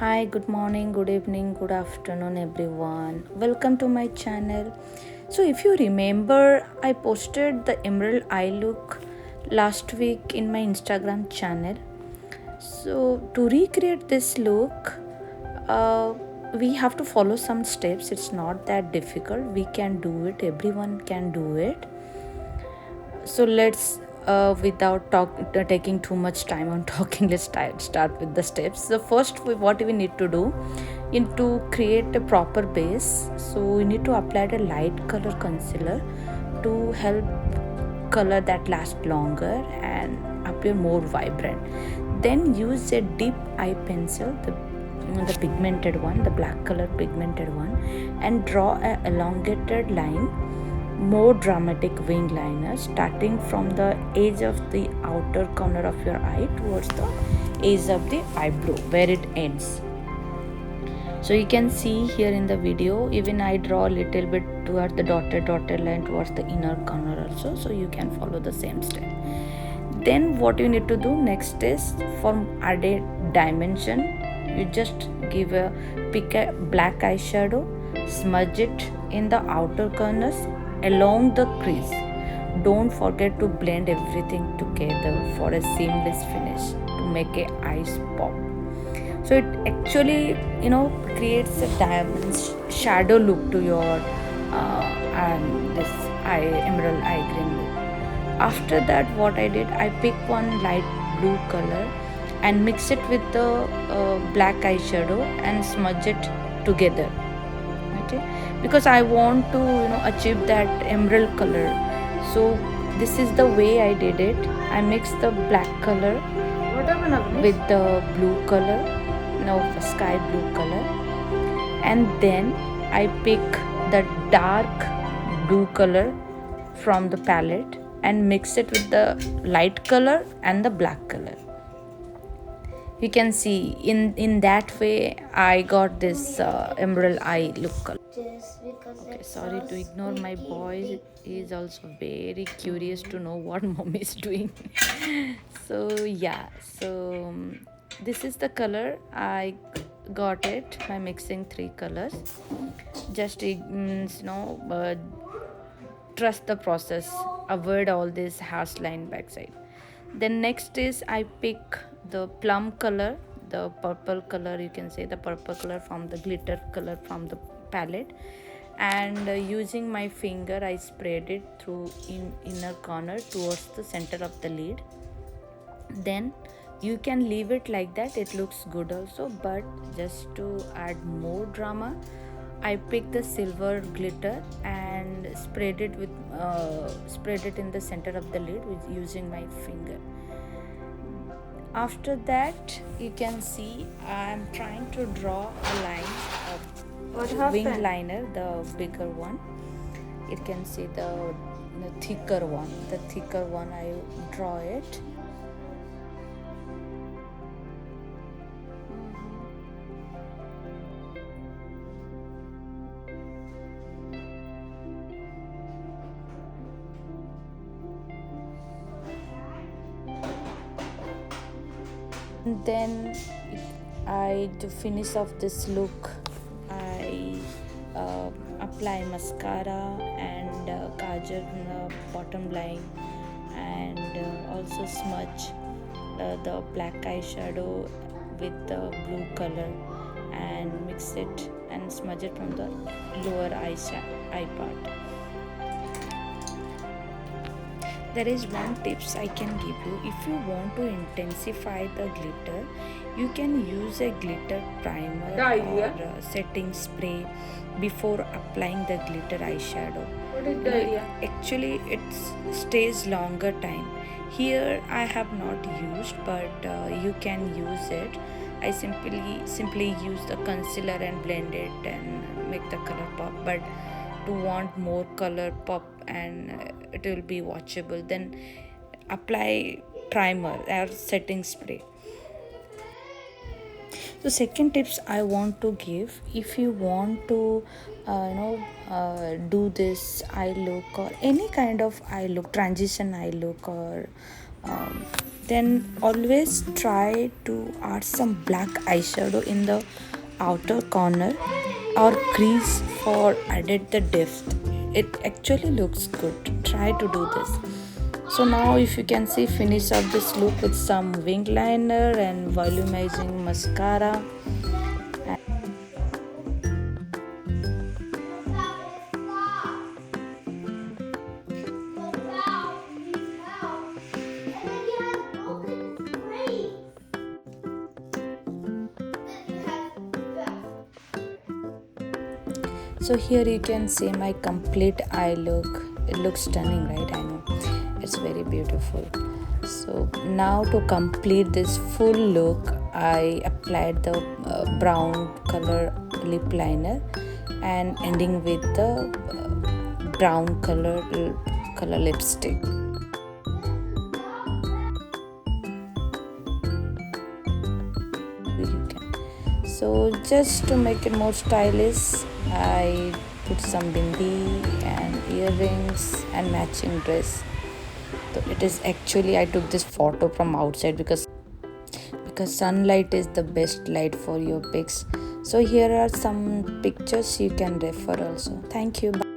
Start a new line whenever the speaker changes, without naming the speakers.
Hi, good morning, good evening, good afternoon, everyone. Welcome to my channel. So, if you remember, I posted the emerald eye look last week in my Instagram channel. So, to recreate this look, uh, we have to follow some steps. It's not that difficult. We can do it, everyone can do it. So let's without taking too much time on talking, let's start with the steps. So first, what we need to do in to create a proper base, so we need to apply a light color concealer to help color that lasts longer and appear more vibrant. Then use a deep eye pencil, the pigmented one, the black color pigmented one, and draw a elongated line, more dramatic wing liner, starting from the edge of the outer corner of your eye towards the edge of the eyebrow where it ends. So you can see here in the video, even I draw a little bit towards the dotted line towards the inner corner also, so you can follow the same step. Then what you need to do next is, for added dimension, you just pick a black eyeshadow, smudge it in the outer corners along the crease. Don't forget to blend everything together for a seamless finish to make a eyes pop. So it actually creates a diamond shadow look to your this emerald eye green look. After that, what I did, I picked one light blue color and mix it with the black eyeshadow and smudge it together. Okay, because I want to achieve that emerald color. So this is the way I did it. I mixed the black color with the blue color, no, sky blue color, and then I pick the dark blue color from the palette and mix it with the light color and the black color. You can see in that way I got this emerald eye look color. Okay, sorry to ignore my boy. He is also very curious to know what mom is doing. So yeah, so this is the color I got it by mixing three colors. Just trust the process, avoid all this harsh line backside. Then next is I pick the plum color, the purple color, you can say the purple color from the glitter color from the palette, and using my finger I spread it through inner corner towards the center of the lid. Then you can leave it like that, it looks good also, but just to add more drama, I picked the silver glitter and spread it in the center of the lid with using my finger. After that, you can see I'm trying to draw a line of wing liner, the bigger one. You can see the thicker one. The thicker one, I draw it. And then to finish off this look, I apply mascara and kajal in the bottom line, and also smudge the black eyeshadow with the blue color and mix it and smudge it from the lower eye part. There is one tips I can give you. If you want to intensify the glitter, you can use a glitter primer or setting spray before applying the glitter eyeshadow.
What is the idea?
Actually, it stays longer time. Here I have not used, but you can use it. I simply use the concealer and blend it and make the color pop. But to want more color pop and it will be watchable, then apply primer or setting spray. The second tips I want to give, if you want to do this eye look or any kind of eye look, transition eye look, or then always try to add some black eyeshadow in the outer corner or crease for added the depth. It actually looks good. Try to do this. So now if you can see, finish up this look with some wing liner and volumizing mascara. So here you can see my complete eye look. It looks stunning, right? I know, it's very beautiful. So now to complete this full look, I applied the brown color lip liner and ending with the brown color lipstick. You can. So just to make it more stylish, I put some bindi and earrings and matching dress. So it is actually, I took this photo from outside because sunlight is the best light for your pics. So here are some pictures you can refer also. Thank you. Bye.